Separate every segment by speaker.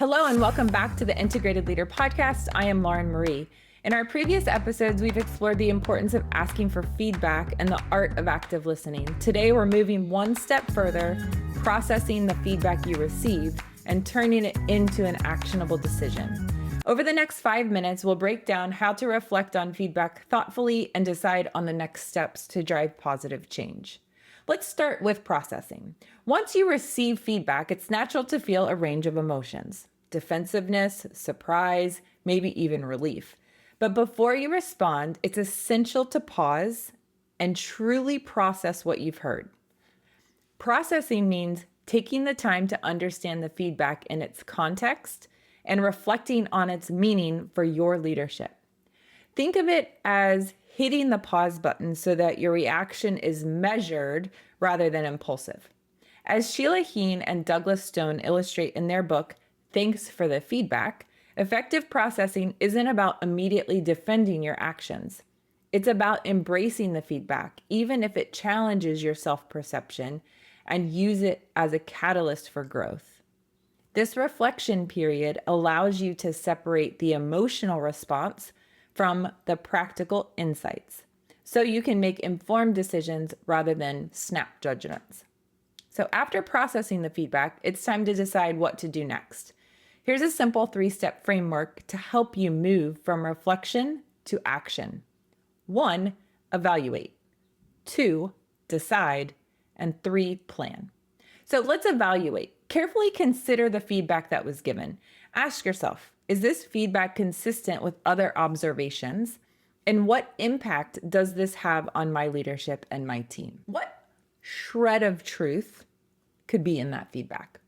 Speaker 1: Hello and welcome back to the Integrated Leader Podcast. I am Lauren Marie. In our previous episodes, we've explored the importance of asking for feedback and the art of active listening. Today, we're moving one step further, processing the feedback you received and turning it into an actionable decision. Over the next 5 minutes, we'll break down how to reflect on feedback thoughtfully and decide on the next steps to drive positive change. Let's start with processing. Once you receive feedback, it's natural to feel a range of emotions: defensiveness, surprise, maybe even relief. But before you respond, it's essential to pause and truly process what you've heard. Processing means taking the time to understand the feedback in its context and reflecting on its meaning for your leadership. Think of it as hitting the pause button so that your reaction is measured rather than impulsive. As Sheila Heen and Douglas Stone illustrate in their book, Thanks for the Feedback, effective processing isn't about immediately defending your actions. It's about embracing the feedback, even if it challenges your self-perception, and use it as a catalyst for growth. This reflection period allows you to separate the emotional response from the practical insights, so you can make informed decisions rather than snap judgments. So after processing the feedback, it's time to decide what to do next. Here's a simple 3-step framework to help you move from reflection to action. 1, evaluate. 2, decide. And 3, plan. So let's evaluate. Carefully consider the feedback that was given. Ask yourself, is this feedback consistent with other observations? And what impact does this have on my leadership and my team? What shred of truth could be in that feedback?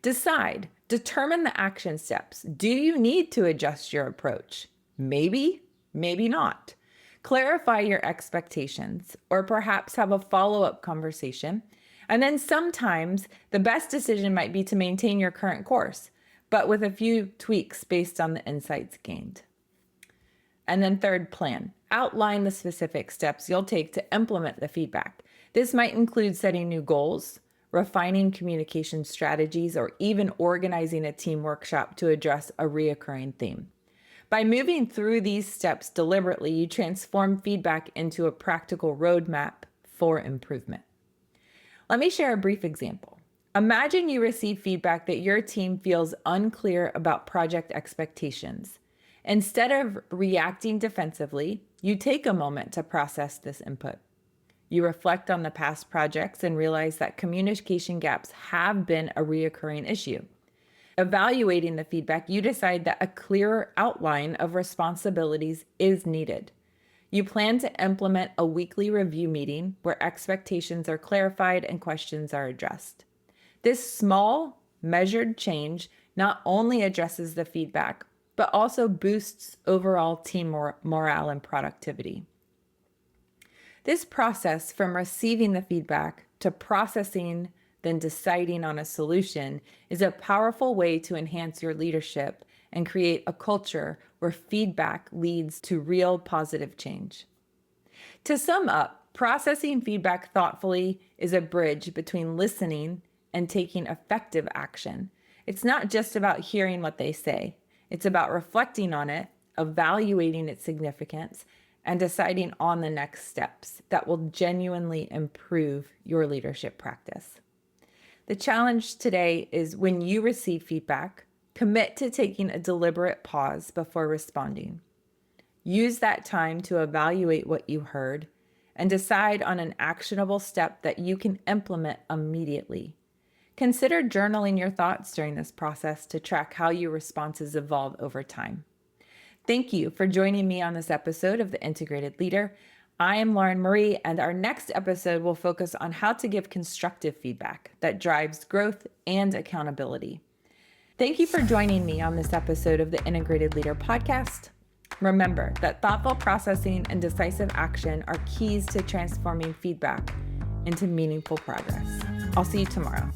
Speaker 1: Decide. Determine the action steps. Do you need to adjust your approach? Maybe, maybe not. Clarify your expectations, or perhaps have a follow-up conversation. And then sometimes the best decision might be to maintain your current course, but with a few tweaks based on the insights gained. And then 3rd, plan. Outline the specific steps you'll take to implement the feedback. This might include setting new goals, refining communication strategies, or even organizing a team workshop to address a reoccurring theme. By moving through these steps deliberately, you transform feedback into a practical roadmap for improvement. Let me share a brief example. Imagine you receive feedback that your team feels unclear about project expectations. Instead of reacting defensively, you take a moment to process this input. You reflect on the past projects and realize that communication gaps have been a reoccurring issue. Evaluating the feedback, you decide that a clearer outline of responsibilities is needed. You plan to implement a weekly review meeting where expectations are clarified and questions are addressed. This small, measured change not only addresses the feedback, but also boosts overall team morale and productivity. This process from receiving the feedback to processing, then deciding on a solution is a powerful way to enhance your leadership and create a culture where feedback leads to real positive change. To sum up, processing feedback thoughtfully is a bridge between listening and taking effective action. It's not just about hearing what they say. It's about reflecting on it, evaluating its significance, and deciding on the next steps that will genuinely improve your leadership practice. The challenge today is when you receive feedback, commit to taking a deliberate pause before responding. Use that time to evaluate what you heard and decide on an actionable step that you can implement immediately. Consider journaling your thoughts during this process to track how your responses evolve over time. Thank you for joining me on this episode of The Integrated Leader. I am Lauren Marie, and our next episode will focus on how to give constructive feedback that drives growth and accountability. Thank you for joining me on this episode of the Integrated Leader Podcast. Remember that thoughtful processing and decisive action are keys to transforming feedback into meaningful progress. I'll see you tomorrow.